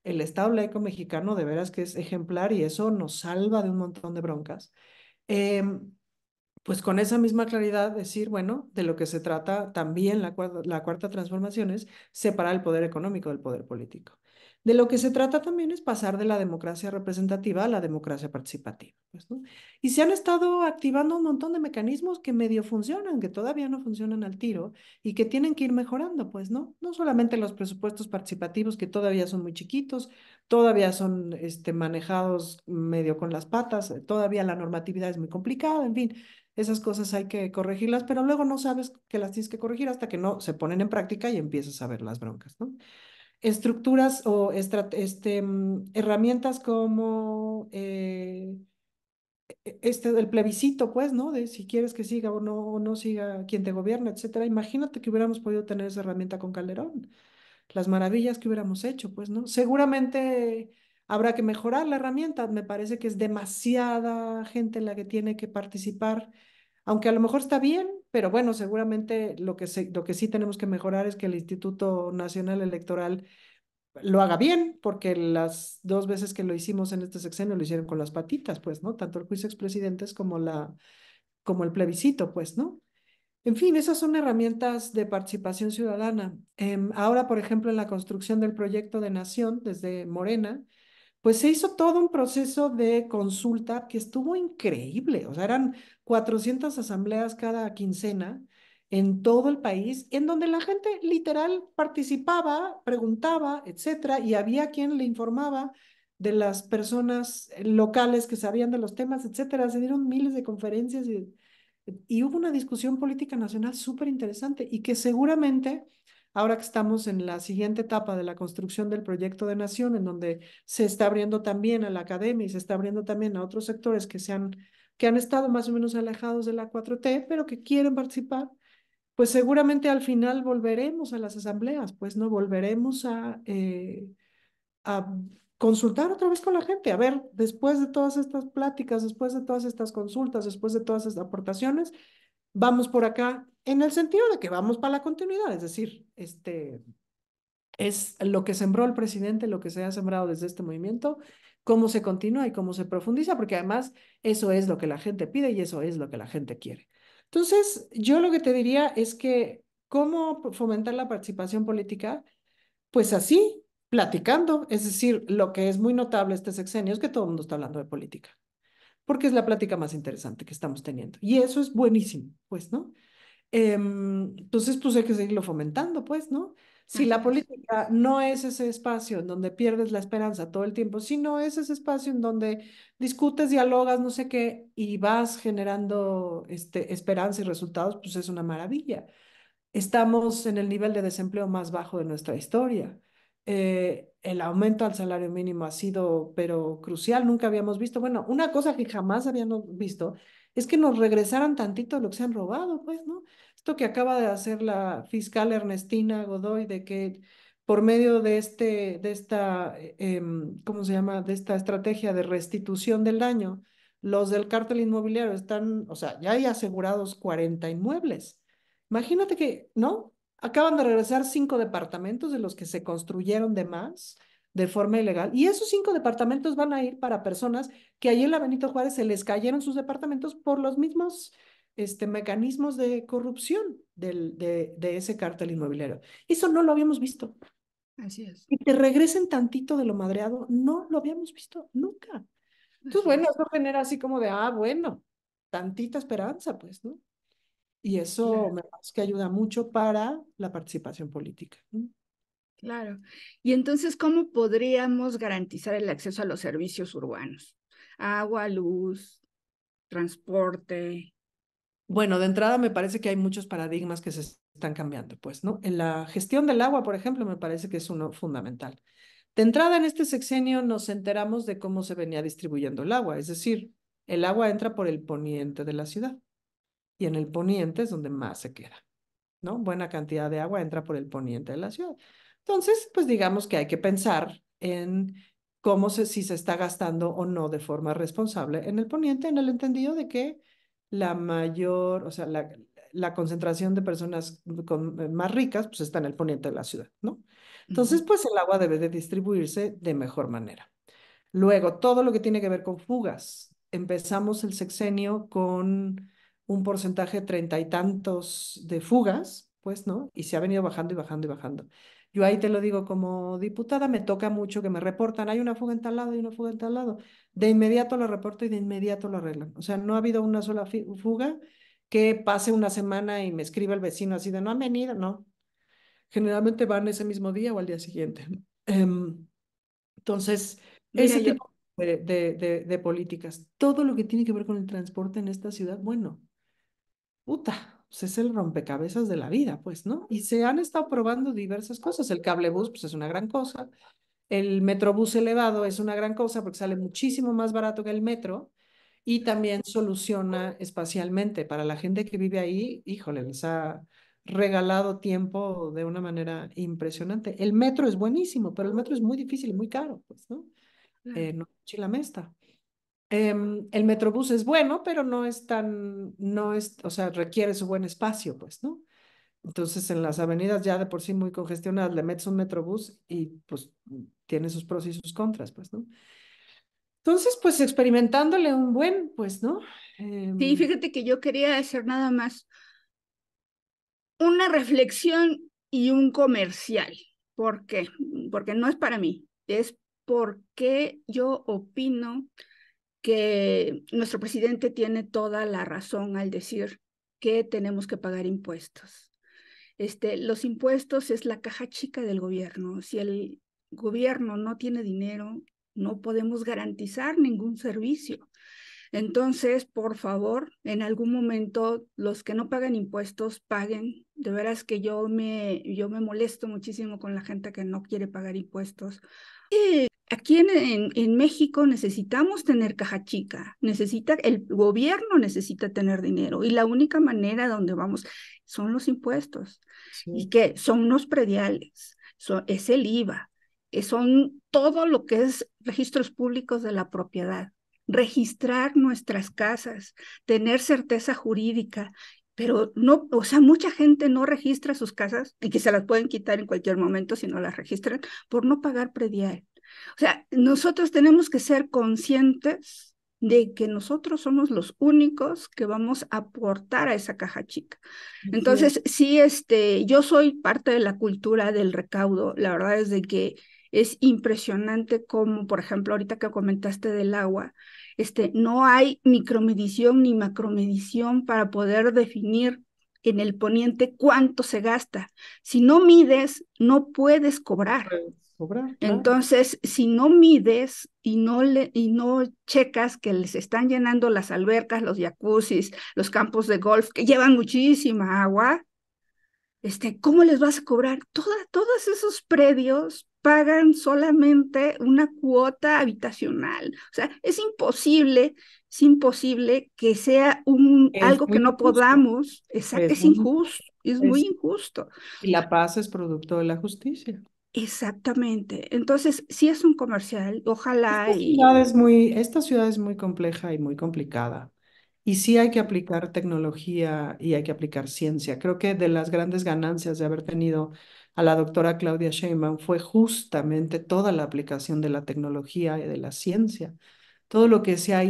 El Estado laico mexicano de veras que es ejemplar y eso nos salva de un montón de broncas. Em, pues con esa misma claridad decir, bueno, de lo que se trata también la cuarta transformación es separar el poder económico del poder político. De lo que se trata también es pasar de la democracia representativa a la democracia participativa, pues, ¿no? Y se han estado activando un montón de mecanismos que medio funcionan, que todavía no funcionan al tiro y que tienen que ir mejorando, pues, ¿no? No solamente los presupuestos participativos que todavía son muy chiquitos, todavía son manejados medio con las patas, todavía la normatividad es muy complicada, en fin. Esas cosas hay que corregirlas, pero luego no sabes que las tienes que corregir hasta que no se ponen en práctica y empiezas a ver las broncas, ¿no? Estructuras o herramientas como el plebiscito, pues, ¿no? De si quieres que siga o no siga quien te gobierna, etcétera. Imagínate que hubiéramos podido tener esa herramienta con Calderón, las maravillas que hubiéramos hecho, pues, ¿no? Seguramente habrá que mejorar la herramienta. Me parece que es demasiada gente la que tiene que participar, aunque a lo mejor está bien, pero bueno, seguramente lo que sí tenemos que mejorar es que el Instituto Nacional Electoral lo haga bien, porque las dos veces que lo hicimos en este sexenio lo hicieron con las patitas, pues, ¿no? Tanto el juicio de expresidentes como el plebiscito, pues, ¿no? En fin, esas son herramientas de participación ciudadana. Ahora, por ejemplo, en la construcción del proyecto de nación desde Morena, pues se hizo todo un proceso de consulta que estuvo increíble. O sea, eran 400 asambleas cada quincena en todo el país, en donde la gente literal participaba, preguntaba, etcétera, y había quien le informaba de las personas locales que sabían de los temas, etcétera. Se dieron miles de conferencias y hubo una discusión política nacional súper interesante y que seguramente, ahora que estamos en la siguiente etapa de la construcción del proyecto de nación, en donde se está abriendo también a la academia y se está abriendo también a otros sectores que han estado más o menos alejados de la 4T, pero que quieren participar, pues seguramente al final volveremos a las asambleas, pues no volveremos a consultar otra vez con la gente, a ver, después de todas estas pláticas, después de todas estas consultas, después de todas estas aportaciones, vamos por acá en el sentido de que vamos para la continuidad, es decir, es lo que sembró el presidente, lo que se ha sembrado desde este movimiento, cómo se continúa y cómo se profundiza, porque además eso es lo que la gente pide y eso es lo que la gente quiere. Entonces, yo lo que te diría es que cómo fomentar la participación política, pues así, platicando, es decir, lo que es muy notable este sexenio es que todo el mundo está hablando de política, porque es la plática más interesante que estamos teniendo. Y eso es buenísimo, pues, ¿no? Entonces, pues hay que seguirlo fomentando, pues, ¿no? Si Así la es. política no es ese espacio en donde pierdes la esperanza todo el tiempo, si no es ese espacio en donde discutes, dialogas, no sé qué, y vas generando esperanza y resultados, pues es una maravilla. Estamos en el nivel de desempleo más bajo de nuestra historia. El aumento al salario mínimo ha sido, pero crucial, nunca habíamos visto. Bueno, una cosa que jamás habíamos visto es que nos regresaran tantito de lo que se han robado, pues, ¿no? Esto que acaba de hacer la fiscal Ernestina Godoy, de que por medio de esta, ¿cómo se llama? De esta estrategia de restitución del daño, los del cártel inmobiliario están, o sea, ya hay asegurados 40 inmuebles. Imagínate que, ¿no? Acaban de regresar 5 departamentos de los que se construyeron de más de forma ilegal. Y esos 5 departamentos van a ir para personas que allí en la Benito Juárez se les cayeron sus departamentos por los mismos mecanismos de corrupción de ese cártel inmobiliario. Eso no lo habíamos visto. Así es. Y que regresen tantito de lo madreado, no lo habíamos visto nunca. Entonces, Así bueno, es. eso genera así como de, ah, bueno, tantita esperanza, pues, ¿no? Y eso Claro, me parece que ayuda mucho para la participación política, ¿no? claro. Y entonces, ¿cómo podríamos garantizar el acceso a los servicios urbanos? Agua, luz, transporte. Bueno, de entrada me parece que hay muchos paradigmas que se están cambiando, pues, ¿no? En la gestión del agua, por ejemplo, me parece que es uno fundamental. De entrada, en este sexenio nos enteramos de cómo se venía distribuyendo el agua, es decir, el agua entra por el poniente de la ciudad y en el poniente es donde más se queda, ¿no? Buena cantidad de agua entra por el poniente de la ciudad. Entonces, pues digamos que hay que pensar en si se está gastando o no de forma responsable en el poniente, en el entendido de que la mayor, o sea, la concentración de personas más ricas, pues está en el poniente de la ciudad, ¿no? Ujú. Entonces, pues el agua debe de distribuirse de mejor manera. Luego, todo lo que tiene que ver con fugas. Empezamos el sexenio con un porcentaje de treinta y tantos de fugas, pues, ¿no? Y se ha venido bajando y bajando y bajando. Yo ahí te lo digo como diputada, me toca mucho que me reportan, hay una fuga en tal lado, hay una fuga en tal lado. De inmediato lo reporto y de inmediato lo arreglan. O sea, no ha habido una sola fuga que pase una semana y me escriba el vecino así de no han venido, no. Generalmente van ese mismo día o al día siguiente. Entonces, Mira, ese yo, tipo de políticas, todo lo que tiene que ver con el transporte en esta ciudad, bueno, puta, pues es el rompecabezas de la vida, pues, ¿no? Y se han estado probando diversas cosas. El cablebús, pues es una gran cosa. El metrobús elevado es una gran cosa porque sale muchísimo más barato que el metro y también soluciona espacialmente. Para la gente que vive ahí, híjole, les ha regalado tiempo de una manera impresionante. El metro es buenísimo, pero el metro es muy difícil y muy caro, pues, ¿no? claro. No, Chilamesta. El Metrobús es bueno, pero no es, o sea, requiere su buen espacio, pues, ¿no? Entonces, en las avenidas ya de por sí muy congestionadas, le metes un Metrobús y pues tiene sus pros y sus contras, pues, ¿no? Entonces, pues experimentándole un buen, pues, ¿no? Sí, Em, fíjate que yo quería hacer nada más una reflexión y un comercial. ¿Por qué? Porque no es para mí, es porque yo opino que nuestro presidente tiene toda la razón al decir que tenemos que pagar impuestos. Los impuestos es la caja chica del gobierno. Si el gobierno no tiene dinero, no podemos garantizar ningún servicio. Entonces, por favor, en algún momento los que no pagan impuestos paguen. De veras que yo me molesto muchísimo con la gente que no quiere pagar impuestos. Aquí en México necesitamos tener caja chica, el gobierno necesita tener dinero y la única manera donde vamos son los impuestos. ¿Y sí, qué? Son los prediales, es el IVA, son todo lo que es registros públicos de la propiedad, registrar nuestras casas, tener certeza jurídica. Pero no, o sea, mucha gente no registra sus casas y que se las pueden quitar en cualquier momento si no las registran por no pagar predial. O sea, nosotros tenemos que ser conscientes de que nosotros somos los únicos que vamos a aportar a esa caja chica. así es. Entonces, sí, yo soy parte de la cultura del recaudo. La verdad es de que es impresionante como, por ejemplo, ahorita que comentaste del agua, no hay micromedición ni macromedición para poder definir en el poniente cuánto se gasta. Si no mides, no puedes cobrar. Puede cobrar, claro. Entonces, si no mides y no checas que les están llenando las albercas, los jacuzzis, los campos de golf, que llevan muchísima agua, ¿cómo les vas a cobrar? Todos esos predios pagan solamente una cuota habitacional. O sea, es imposible que sea Es algo que muy no injusto, podamos. es Es muy injusto, injusto. es muy injusto. Y la paz es producto de la justicia. Exactamente. Entonces, si es un comercial, ojalá y Esta ciudad es muy compleja y muy complicada. Y sí hay que aplicar tecnología y hay que aplicar ciencia. Creo que de las grandes ganancias de haber tenido a la doctora Claudia Sheinbaum fue justamente toda la aplicación de la tecnología y de la ciencia. Todo lo que se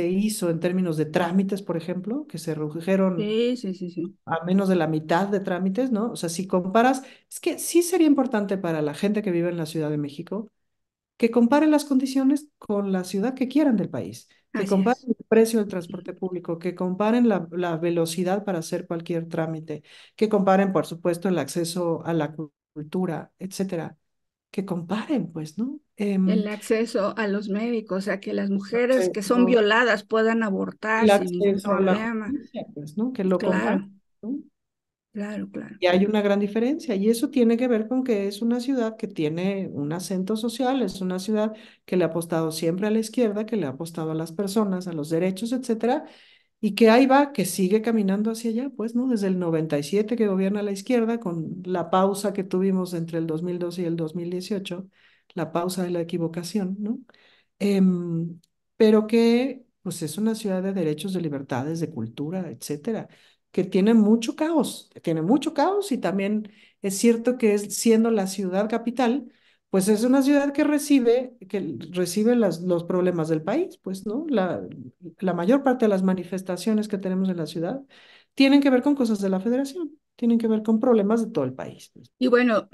hizo en términos de trámites, por ejemplo, que se redujeron sí, sí, sí, sí. a menos de la mitad de trámites, ¿no? O sea, si comparas, es que sí sería importante para la gente que vive en la Ciudad de México que compare las condiciones con la ciudad que quieran del país. que Así comparen es. el precio del transporte público, que comparen la velocidad para hacer cualquier trámite, que comparen, por supuesto, el acceso a la cultura, etcétera. Que comparen, pues, ¿no? El acceso a los médicos, a que las mujeres que son Acceso, violadas puedan abortar el sin ningún acceso a la problema. justicia, pues, ¿no? Que lo comparen, Claro, ¿no? claro, claro, Y hay una gran diferencia, y eso tiene que ver con que es una ciudad que tiene un acento social, es una ciudad que le ha apostado siempre a la izquierda, que le ha apostado a las personas, a los derechos, etcétera, y que ahí va, que sigue caminando hacia allá, pues, ¿no? Desde el 97 que gobierna la izquierda, con la pausa que tuvimos entre el 2012 y el 2018, la pausa de la equivocación, ¿no? Em, pero que, pues, es una ciudad de derechos, de libertades, de cultura, etcétera, que tiene mucho caos y también es cierto que es, siendo la ciudad capital, pues es una ciudad que recibe los problemas del país, pues, ¿no? La mayor parte de las manifestaciones que tenemos en la ciudad tienen que ver con cosas de la federación, tienen que ver con problemas de todo el país, pues. y bueno,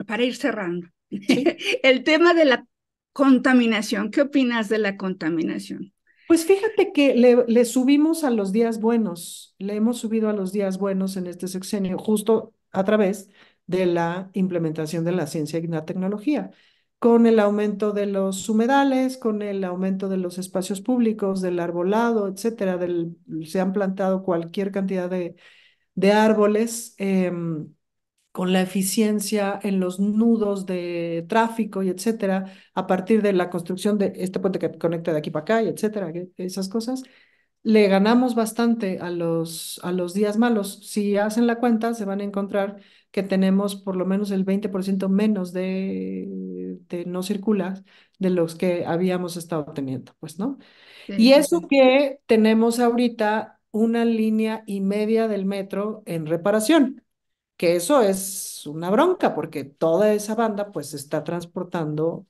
para ir cerrando, Sí. el tema de la contaminación, ¿qué opinas de la contaminación? Pues fíjate que le subimos a los días buenos, le hemos subido a los días buenos en este sexenio, justo a través de la implementación de la ciencia y la tecnología, con el aumento de los humedales, con el aumento de los espacios públicos, del arbolado, etcétera, se han plantado cualquier cantidad de árboles. Con la eficiencia en los nudos de tráfico y etcétera, a partir de la construcción de este puente que conecta de aquí para acá y etcétera, esas cosas, le ganamos bastante a los días malos. Si hacen la cuenta, se van a encontrar que tenemos por lo menos el 20% menos de no circula de los que habíamos estado teniendo, pues, ¿no? Sí, Y sí, eso sí, que tenemos ahorita una línea y media del metro en reparación, que eso es una bronca porque toda esa banda pues está transportando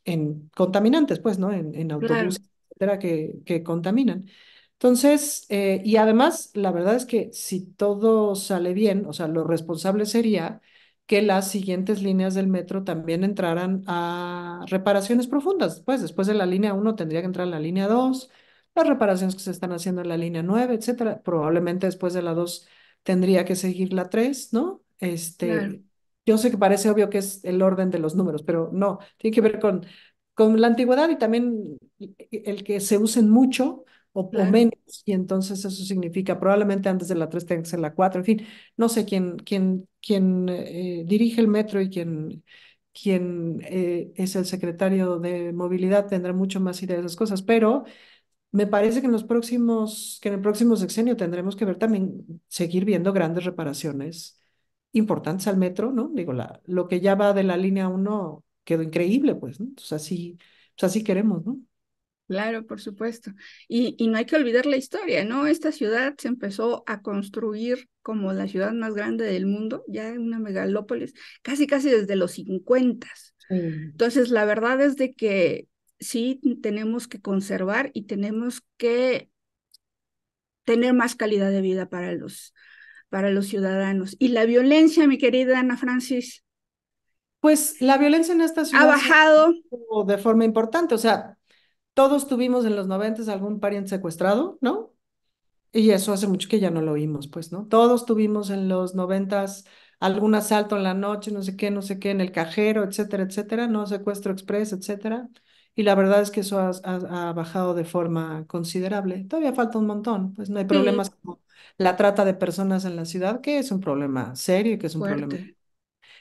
en contaminantes, pues, ¿no? En claro, autobuses, etcétera, que contaminan. Entonces, y además, la verdad es que si todo sale bien, o sea, lo responsable sería que las siguientes líneas del metro también entraran a reparaciones profundas. Pues después de la línea uno tendría que entrar a la línea 2, las reparaciones que se están haciendo en la línea 9, etcétera. Probablemente después de la 2 tendría que seguir la 3, ¿no? claro, Yo sé que parece obvio que es el orden de los números, pero no, tiene que ver con la antigüedad y también el que se usen mucho o claro. menos, y entonces eso significa probablemente antes de la 3 tenga que ser la 4, en fin, no sé quién dirige el metro y quién es el secretario de movilidad tendrá mucho más idea de esas cosas, pero me parece que que en el próximo sexenio tendremos que ver también, seguir viendo grandes reparaciones importantes al metro, ¿no? Digo, lo que ya va de la línea uno quedó increíble, pues, ¿no? Entonces así queremos, ¿no? Claro, por supuesto. Y no hay que olvidar la historia, ¿no? Esta ciudad se empezó a construir como la ciudad más grande del mundo, ya una megalópolis, casi casi desde los 50. Sí. Entonces, la verdad es de que sí tenemos que conservar y tenemos que tener más calidad de vida para los ciudadanos. Y la violencia, mi querida Ana Francis, Pues la violencia en esta ha ciudad se bajado, mantuvo de forma importante, o sea, todos tuvimos en los 90 algún pariente secuestrado, ¿no? Y eso hace mucho que ya no lo oímos, pues, ¿no? Todos tuvimos en los 90 algún asalto en la noche, no sé qué, en el cajero, etcétera, etcétera, ¿no? Secuestro express, etcétera. Y la verdad es que eso ha bajado de forma considerable. Todavía falta un montón, pues no hay problemas sí, como la trata de personas en la ciudad, que es un problema serio y que es un problema. fuerte,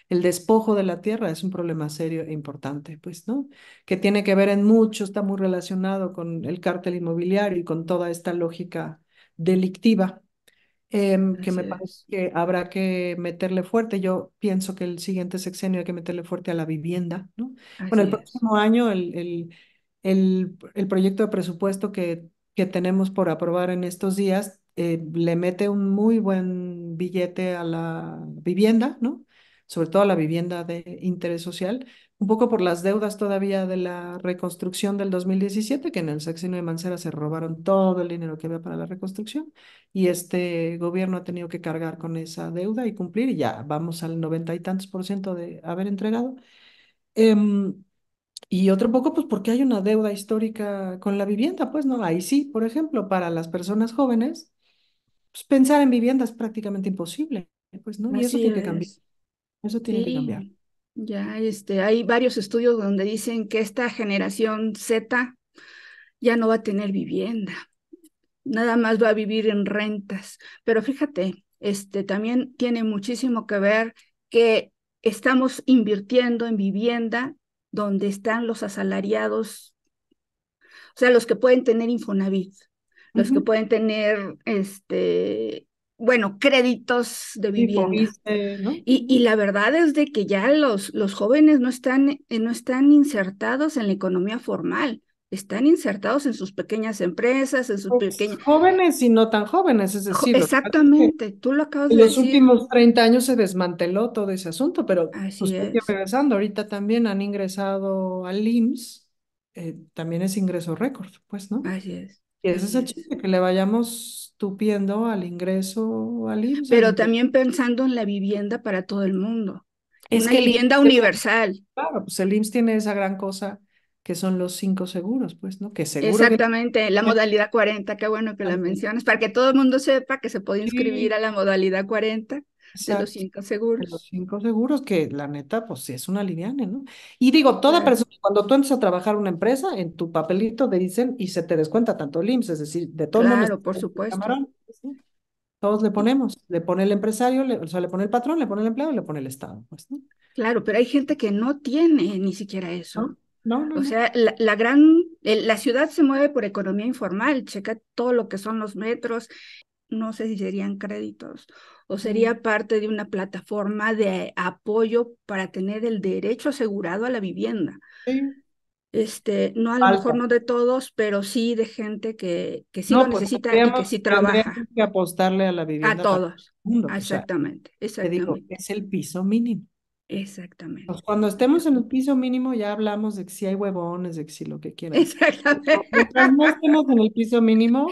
El despojo de la tierra es un problema serio e importante, pues, ¿no? Que tiene que ver en mucho, está muy relacionado con el cártel inmobiliario y con toda esta lógica delictiva, que así me parece es, que habrá que meterle fuerte. Yo pienso que el siguiente sexenio hay que meterle fuerte a la vivienda, ¿no? Bueno, el así es. próximo año el proyecto de presupuesto que tenemos por aprobar en estos días le mete un muy buen billete a la vivienda, ¿no? Sobre todo a la vivienda de interés social, un poco por las deudas todavía de la reconstrucción del 2017, que en el sexenio de Mancera se robaron todo el dinero que había para la reconstrucción y este gobierno ha tenido que cargar con esa deuda y cumplir, y ya vamos al 90 y tantos por ciento de haber entregado. Em, Y otro poco, pues porque hay una deuda histórica con la vivienda, pues, ¿no? Ahí sí, por ejemplo, para las personas jóvenes, pues pensar en vivienda es prácticamente imposible, pues, ¿no? Y eso Así tiene que cambiar, es. eso tiene que cambiar. Sí, ya hay varios estudios donde dicen que esta generación Z ya no va a tener vivienda, nada más va a vivir en rentas. Pero fíjate, también tiene muchísimo que ver que estamos invirtiendo en vivienda donde están los asalariados, o sea, los que pueden tener Infonavit, los que Ujú. pueden tener, bueno, créditos de Sí, vivienda. Fobiste, ¿no? Y la verdad es de que ya los jóvenes no están insertados en la economía formal, están insertados en sus pequeñas empresas, en sus Pues pequeñas... jóvenes y no tan jóvenes, es decir, lo que pasa es que Exactamente, tú lo acabas en de los decir. últimos 30 años se desmanteló todo ese asunto, pero pues Así hay que ir es, regresando. Ahorita también han ingresado al IMSS, también es ingreso récord, pues, ¿no? así es, Y ese es así el es. chiste, que le vayamos tupiendo al ingreso al IMSS, al Pero ingreso. también pensando en la vivienda para todo el mundo, Es una que el IMSS, vivienda universal. claro, pues el IMSS tiene esa gran cosa que son los 5 seguros, pues, ¿no? Que seguro que Exactamente, la modalidad 40, qué bueno que la también. mencionas, para que todo el mundo sepa que se puede inscribir Sí, a la modalidad 40 de los exacto. 5 De los seguros. 5 seguros, que la neta, pues sí es una liviana, ¿no? Y digo, toda Claro, persona, cuando tú entras a trabajar en una empresa, en tu papelito te dicen y se te descuenta tanto el IMSS, es decir, de todo el mundo está claro, por el supuesto. camarón, ¿sí? Todos le ponemos, le pone el empresario, o sea, le pone el patrón, le pone el empleado y le pone el Estado, pues, ¿no? Claro, pero hay gente que no tiene ni siquiera eso. No, no, no, O no. sea, la ciudad se mueve por economía informal, checa todo lo que son los metros, no sé si serían créditos o Sí, sería parte de una plataforma de apoyo para tener el derecho asegurado a la vivienda. sí, No a lo mejor falta. no de todos, pero sí de gente que sí lo No, pues necesita y que sí tendríamos trabaja. que apostarle a la A vivienda para todo todos. el mundo. O sea, Exactamente, te digo, exactamente, es el piso mínimo. Pues exactamente. cuando estemos en el piso mínimo ya hablamos de que si hay huevones, de que si lo que quieran. Exactamente. Mientras no estemos en el piso mínimo,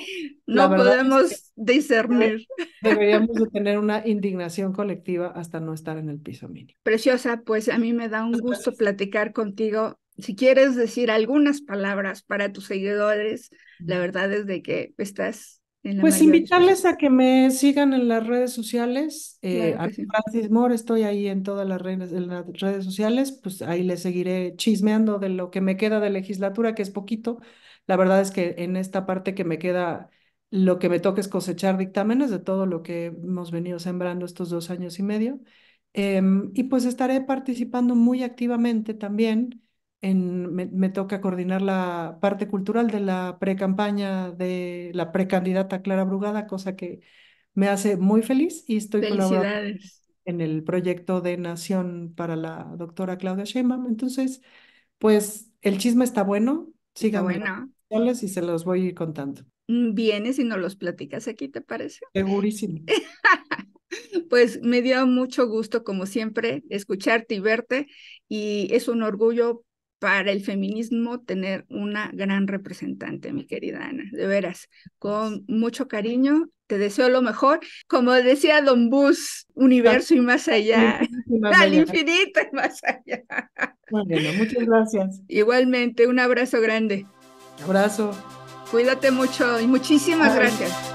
la No verdad es que podemos discernir. deberíamos de tener una indignación colectiva hasta no estar en el piso mínimo. Preciosa, pues a mí me da un Muchas gusto gracias. platicar contigo. Si quieres decir algunas palabras para tus seguidores, la verdad es de que estás en la Pues mayor invitarles disposición. a que me sigan en las redes sociales. Claro A que sí. Francis Moore, estoy ahí en las redes sociales, pues ahí les seguiré chismeando de lo que me queda de legislatura, que es poquito. La verdad es que en esta parte que me queda, lo que me toca es cosechar dictámenes de todo lo que hemos venido sembrando estos 2 años y medio. Y pues estaré participando muy activamente también me toca coordinar la parte cultural de la pre-campaña de la precandidata Clara Brugada, cosa que me hace muy feliz y estoy colaborando Felicidades. en el proyecto de Nación para la doctora Claudia Sheinbaum. Entonces, pues el chisme está bueno, Está síganme en las bueno. redes sociales y se los voy a ir contando. Vienes y nos los platicas aquí, ¿te parece? Segurísimo. Pues me dio mucho gusto, como siempre, escucharte y verte, y es un orgullo para el feminismo tener una gran representante, mi querida Ana, de veras, con mucho cariño, te deseo lo mejor, como decía Don Bus, universo y más Al allá, infinito y más al allá. infinito y más allá. Bueno, muchas gracias. Igualmente, un abrazo grande, Abrazo. cuídate mucho y muchísimas Bye. gracias.